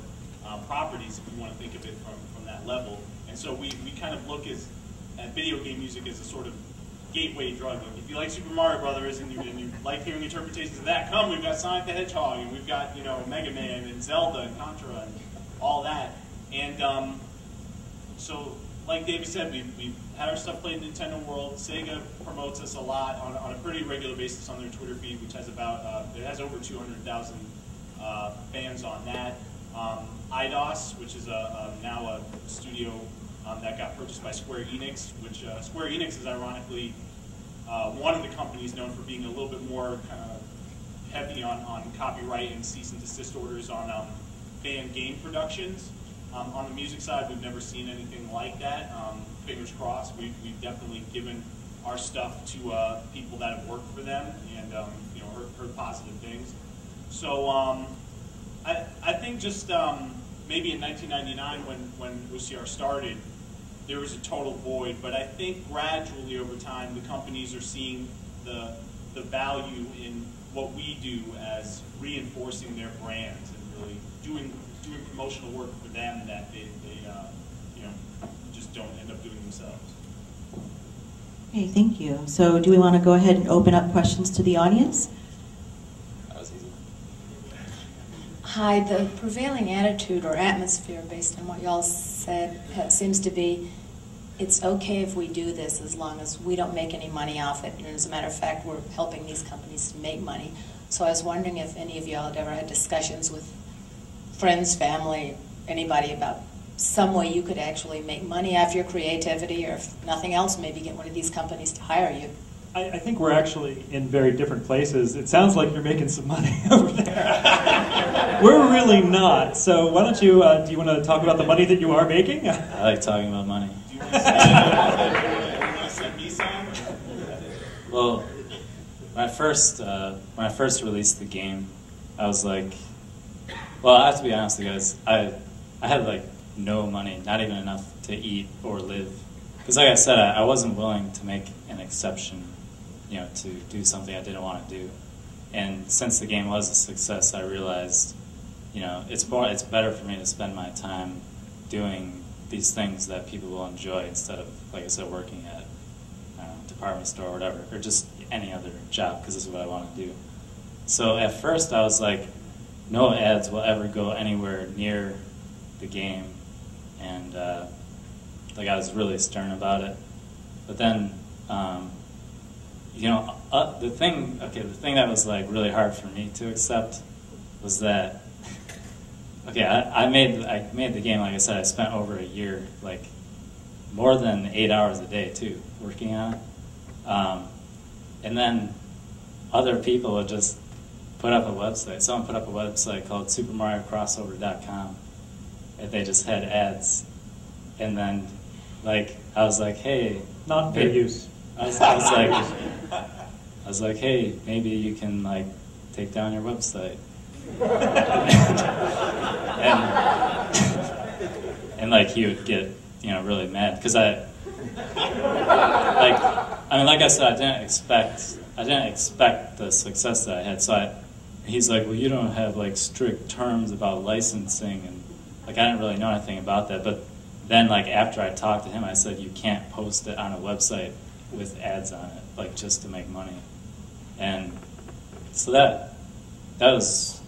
properties, if you want to think of it from that level. And so we kind of look at video game music as a sort of gateway drug. If you like Super Mario Brothers and you like hearing interpretations of that, come, we've got Sonic the Hedgehog, and we've got Mega Man and Zelda and Contra and all that. And so, like David said, we've had our stuff played in Nintendo World. Sega promotes us a lot on a pretty regular basis on their Twitter feed, which has it has over 200,000 fans on that. IDOS, which is now a studio that got purchased by Square Enix, which Square Enix is ironically one of the companies known for being a little bit more kind of heavy on copyright and cease and desist orders on fan game productions. On the music side, we've never seen anything like that. Fingers crossed. We've definitely given our stuff to people that have worked for them and heard positive things. So I think just maybe in 1999 when OCR started, there was a total void. But I think gradually over time, the companies are seeing the value in what we do as reinforcing their brands and really doing promotional work for them that they just don't end up doing themselves. Okay, thank you. So do we want to go ahead and open up questions to the audience? That was easy. Hi, the prevailing attitude or atmosphere based on what y'all said seems to be it's okay if we do this as long as we don't make any money off it. And as a matter of fact, we're helping these companies to make money. So I was wondering if any of y'all had ever had discussions with friends, family, anybody about some way you could actually make money off your creativity, or if nothing else, maybe get one of these companies to hire you. I think we're actually in very different places. It sounds like you're making some money over there. We're really not. So why don't you, do you want to talk about the money that you are making? I like talking about money. Do you want to send me some? Well, when I first released the game, I was like, well, I have to be honest with you guys. I had like no money, not even enough to eat or live. Because like I said, I wasn't willing to make an exception, to do something I didn't want to do. And since the game was a success, I realized, it's better for me to spend my time doing these things that people will enjoy instead of, like I said, working at a department store or whatever, or just any other job, because this is what I want to do. So at first I was like, no ads will ever go anywhere near the game, and like I was really stern about it. But then, the thing that was like really hard for me to accept was that, okay, I made the game, like I said, I spent over a year, like more than 8 hours a day too, working on it. And then other people would just put up a website. Someone put up a website called SuperMarioCrossover.com, and they just had ads. And then, like, I was like, hey, Not fair use. I was like, hey, maybe you can like take down your website. and like he would get really mad because like I said, I didn't expect the success that I had. So he's like, well, you don't have like strict terms about licensing, and like I didn't really know anything about that. But then like after I talked to him, I said you can't post it on a website with ads on it, like just to make money. And so that was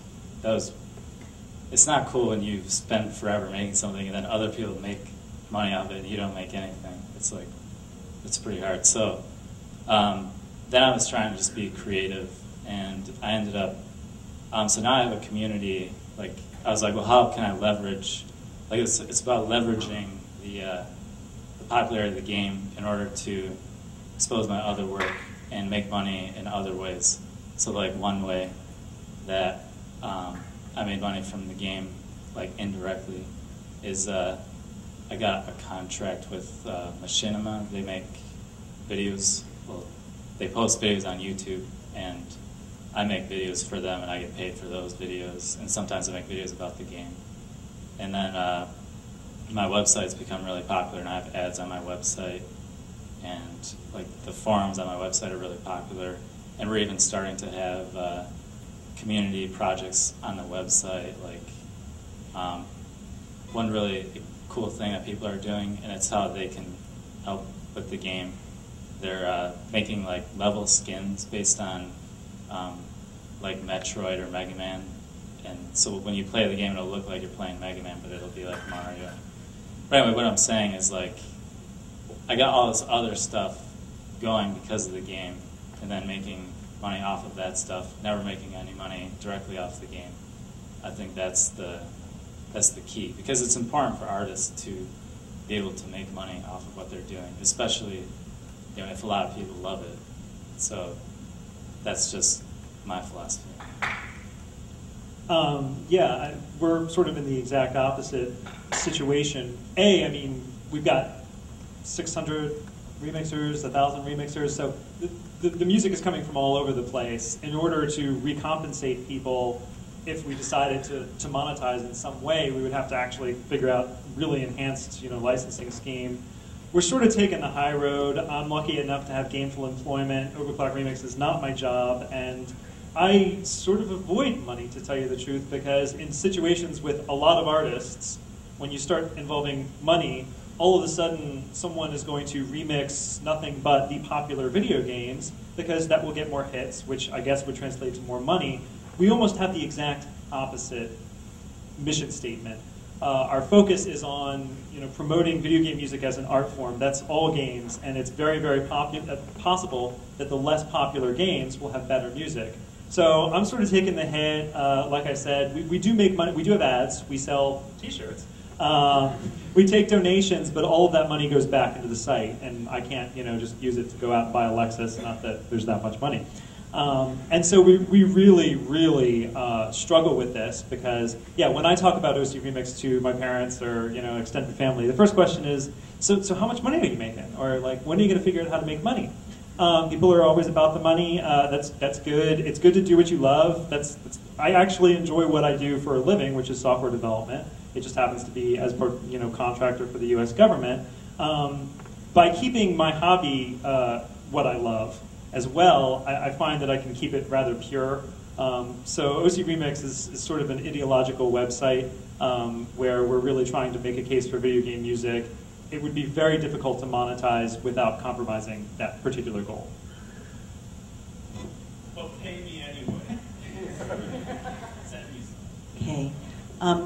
it's not cool when you spend forever making something and then other people make money off it and you don't make anything. It's like, it's pretty hard. So then I was trying to just be creative, and I ended up, so now I have a community. Like I was like, well, how can I leverage, like it's about leveraging the popularity of the game in order to expose my other work and make money in other ways. So like one way that I made money from the game, like indirectly, is I got a contract with Machinima. They make videos, well, they post videos on YouTube, and I make videos for them, and I get paid for those videos, and sometimes I make videos about the game. And then my website's become really popular, and I have ads on my website, and like the forums on my website are really popular, and we're even starting to have community projects on the website. Like one really cool thing that people are doing, and it's how they can help with the game. They're making like level skins based on like Metroid or Mega Man, and so when you play the game, it'll look like you're playing Mega Man, but it'll be like Mario. But anyway, what I'm saying is like I got all this other stuff going because of the game, and then making money off of that stuff, never making any money directly off the game. I think that's the key, because it's important for artists to be able to make money off of what they're doing, especially if a lot of people love it. So that's just my philosophy. We're sort of in the exact opposite situation. I mean, we've got 600 remixers, 1,000 remixers, so the music is coming from all over the place. In order to recompensate people, if we decided to monetize in some way, we would have to actually figure out really enhanced licensing scheme. We're sort of taking the high road. I'm lucky enough to have gainful employment. OverClocked Remix is not my job, and I sort of avoid money, to tell you the truth, because in situations with a lot of artists, when you start involving money, all of a sudden someone is going to remix nothing but the popular video games, because that will get more hits, which I guess would translate to more money. We almost have the exact opposite mission statement. Our focus is on promoting video game music as an art form. That's all games, and it's very, very possible that the less popular games will have better music. So I'm sort of taking the hit. Like I said, we do make money. We do have ads. We sell T-shirts. We take donations, but all of that money goes back into the site, and I can't, just use it to go out and buy a Lexus. Not that there's that much money. And so we really, really struggle with this because, yeah, when I talk about OC Remix to my parents or extended family, the first question is, so how much money are you making? Or like, when are you going to figure out how to make money? People are always about the money. That's good. It's good to do what you love. I actually enjoy what I do for a living, which is software development. It just happens to be as part, contractor for the U.S. government. By keeping my hobby what I love as well, I find that I can keep it rather pure. So OC Remix is sort of an ideological website where we're really trying to make a case for video game music. It would be very difficult to monetize without compromising that particular goal. But pay me anyway. Okay.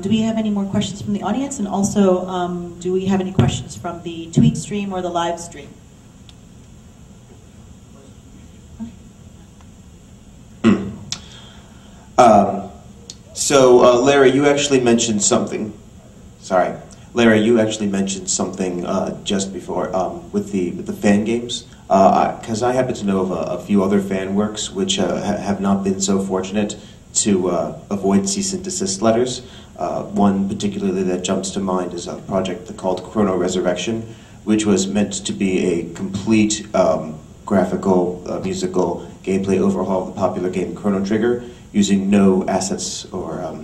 Do we have any more questions from the audience? And also, do we have any questions from the tweet stream or the live stream? So, Larry, you actually mentioned something. Sorry. Larry, you actually mentioned something just before with the fan games, because I happen to know of a few other fan works which have not been so fortunate to avoid cease and desist letters. One particularly that jumps to mind is a project called Chrono Resurrection, which was meant to be a complete graphical, musical gameplay overhaul of the popular game Chrono Trigger, using no assets or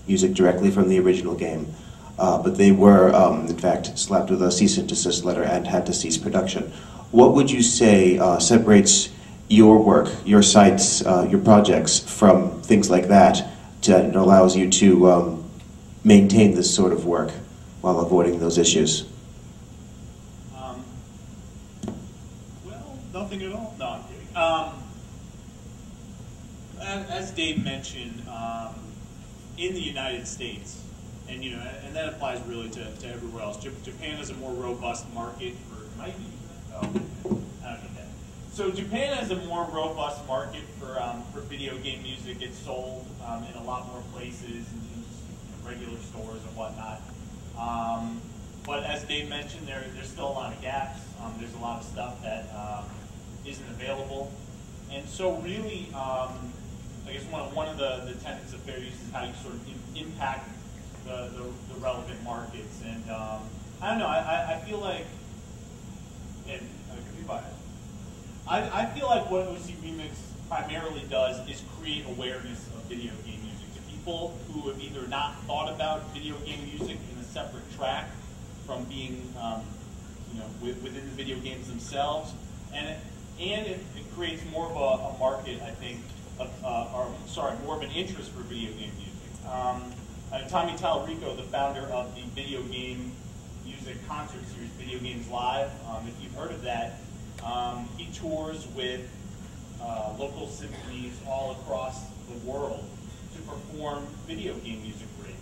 music directly from the original game. But they were, in fact, slapped with a cease and desist letter and had to cease production. What would you say separates your work, your sites, your projects from things like that and allows you to maintain this sort of work while avoiding those issues? Well, nothing at all. No, I'm kidding. As Dave mentioned, in the United States, and and that applies really to everywhere else. Japan has a more robust market for. I don't need that. So Japan has a more robust market for video game music. It's sold in a lot more places, in regular stores and whatnot. But as Dave mentioned, there's still a lot of gaps. There's a lot of stuff that isn't available, and so really, I guess one of the tenets of fair use is how you sort of impact the relevant markets. And I don't know, I feel like, and I could be biased, I feel like what OC Remix primarily does is create awareness of video game music to people who have either not thought about video game music in a separate track from being within the video games themselves, and it creates more of a market, I think, more of an interest for video game music. Tommy Tallarico, the founder of the video game music concert series, Video Games Live, if you've heard of that, he tours with local symphonies all across the world to perform video game music for it.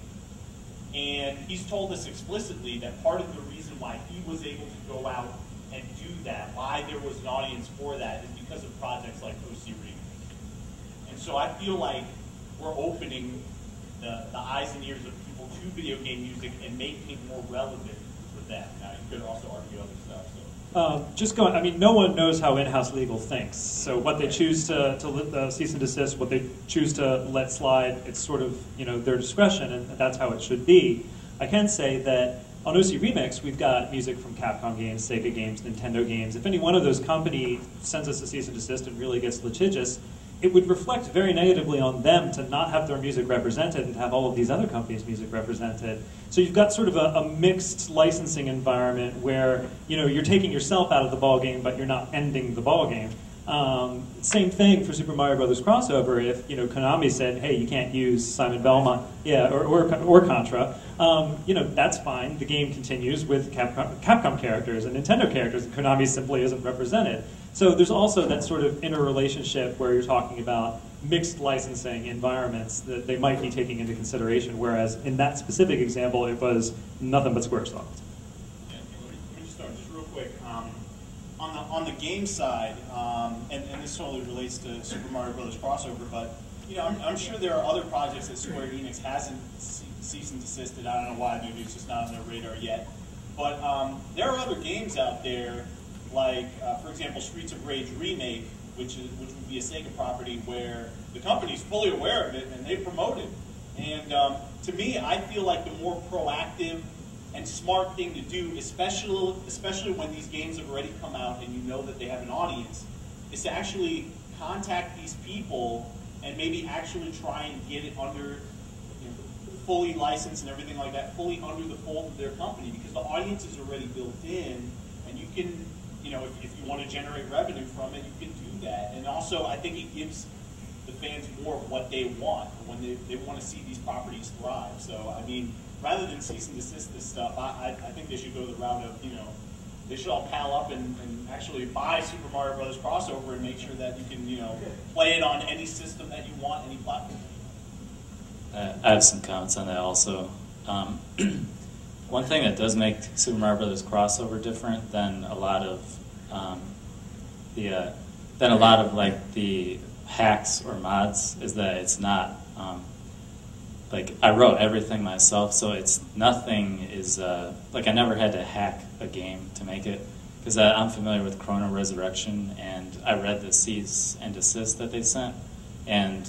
And he's told us explicitly that part of the reason why he was able to go out and do that, why there was an audience for that, is because of projects like OC Remix. And so I feel like we're opening the eyes and ears of people to video game music and making it more relevant for them. Now, you could also argue other stuff. No one knows how in-house legal thinks. So what they choose to cease and desist, what they choose to let slide, it's sort of their discretion, and that's how it should be. I can say that on OC Remix, we've got music from Capcom games, Sega games, Nintendo games. If any one of those companies sends us a cease and desist and really gets litigious, it would reflect very negatively on them to not have their music represented and have all of these other companies' music represented. So you've got sort of a mixed licensing environment where you're taking yourself out of the ballgame, but you're not ending the ballgame. Same thing for Super Mario Brothers crossover. If Konami said, "Hey, you can't use Simon Belmont," or Contra, that's fine. The game continues with Capcom characters and Nintendo characters, and Konami simply isn't represented. So there's also that sort of interrelationship where you're talking about mixed licensing environments that they might be taking into consideration, whereas in that specific example, it was nothing but Squaresoft. Yeah, let me just start just real quick. On the game side, and this totally relates to Super Mario Brothers crossover, but you know, I'm sure there are other projects that Square Enix hasn't cease and desisted. I don't know why. Maybe it's just not on their radar yet. But there are other games out there, like, for example, Streets of Rage Remake, which would be a Sega property where the company's fully aware of it and they promote it. And to me, I feel like the more proactive and smart thing to do, especially when these games have already come out and you know that they have an audience, is to actually contact these people and maybe actually try and get it under, you know, fully licensed and everything like that, fully under the fold of their company, because the audience is already built in, and you can, you know, if you want to generate revenue from it, you can do that. And also, I think it gives the fans more of what they want when they want to see these properties thrive. So, I mean, rather than cease and desist this stuff, I think they should go the route of, you know, they should all pal up and actually buy Super Mario Brothers Crossover and make sure that you can, you know, play it on any system that you want, any platform. I have some comments on that also. One thing that does make Super Mario Brothers Crossover different than a lot of like the hacks or mods is that it's not like I wrote everything myself, so it's nothing is like I never had to hack a game to make it, because I'm familiar with Chrono Resurrection, and I read the cease and desist that they sent, and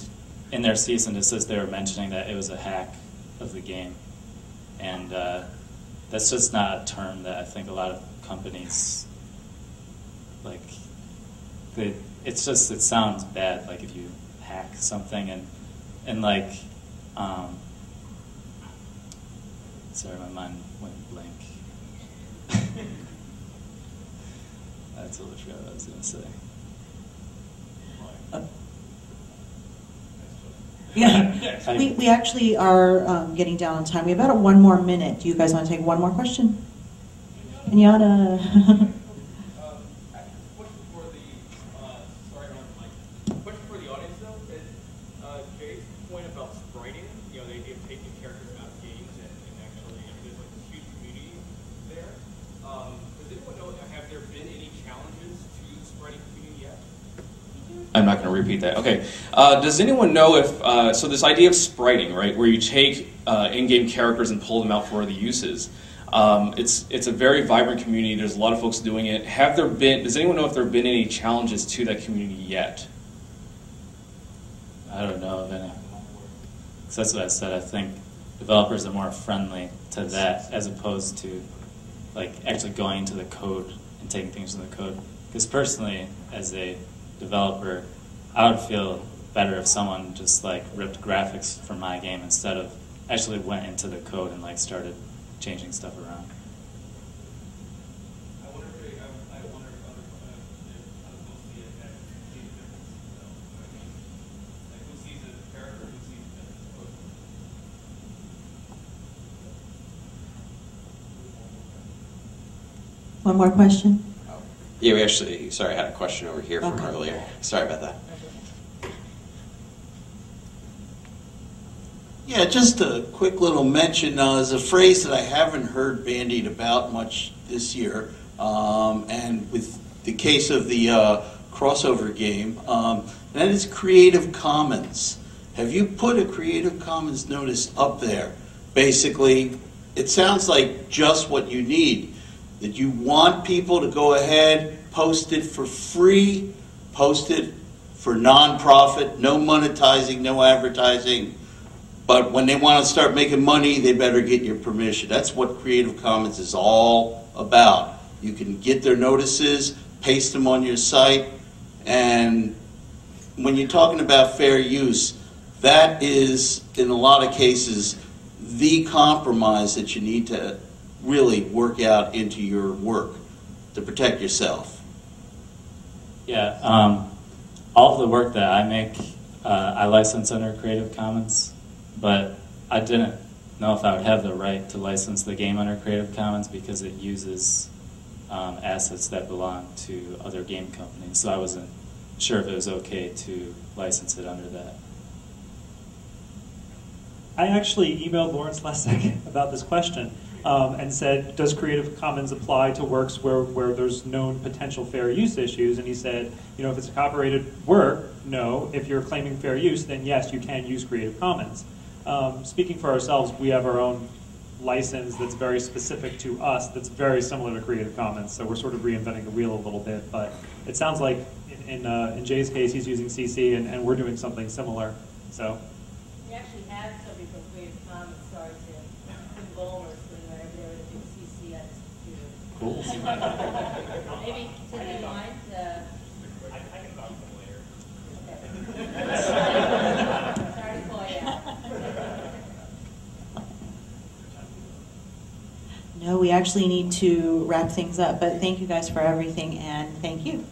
in their cease and desist they were mentioning that it was a hack of the game, and that's just not a term that I think a lot of companies like. It sounds bad, like if you hack something and like. Sorry, my mind went blank. I totally forgot what I was going to say. Yeah, we actually are getting down on time. We have about one more minute. Do you guys want to take one more question? Kenyatta. I'm not going to repeat that. Okay. Does anyone know if, so this idea of spriting, right, where you take in-game characters and pull them out for other uses, it's a very vibrant community. There's a lot of folks doing it. Does anyone know if there have been any challenges to that community yet? I don't know of any. So that's what I said. I think developers are more friendly to that as opposed to like actually going into the code and taking things from the code. Because personally, as a developer, I would feel better if someone just like ripped graphics from my game instead of actually went into the code and like started changing stuff around. I wonder if other folks see it as a difference. Like who sees it as a character, who sees it as a post? One more question. Yeah, we actually, sorry, I had a question over here from earlier. Sorry about that. Yeah, just a quick little mention. There's a phrase that I haven't heard bandied about much this year, and with the case of the crossover game, and that is Creative Commons. Have you put a Creative Commons notice up there? Basically, it sounds like just what you need. That you want people to go ahead, post it for free, post it for non-profit, no monetizing, no advertising. But when they want to start making money, they better get your permission. That's what Creative Commons is all about. You can get their notices, paste them on your site, and when you're talking about fair use, that is, in a lot of cases, the compromise that you need to really work out into your work to protect yourself. Yeah, all of the work that I make, I license under Creative Commons, but I didn't know if I would have the right to license the game under Creative Commons because it uses assets that belong to other game companies, so I wasn't sure if it was okay to license it under that. I actually emailed Lawrence Lessig about this question and said, does Creative Commons apply to works where there's known potential fair use issues? And he said, you know, if it's a copyrighted work, no. If you're claiming fair use, then yes, you can use Creative Commons. Speaking for ourselves, we have our own license that's very specific to us that's very similar to Creative Commons, so we're sort of reinventing the wheel a little bit, but it sounds like in Jay's case he's using CC and we're doing something similar. So we actually had somebody from Creative Commons start to Bowler sitting right over there with a big CC on his computer. cool. Maybe to the line I can talk to them later. Okay. Sorry to call you out. No, we actually need to wrap things up, but thank you guys for everything, and thank you.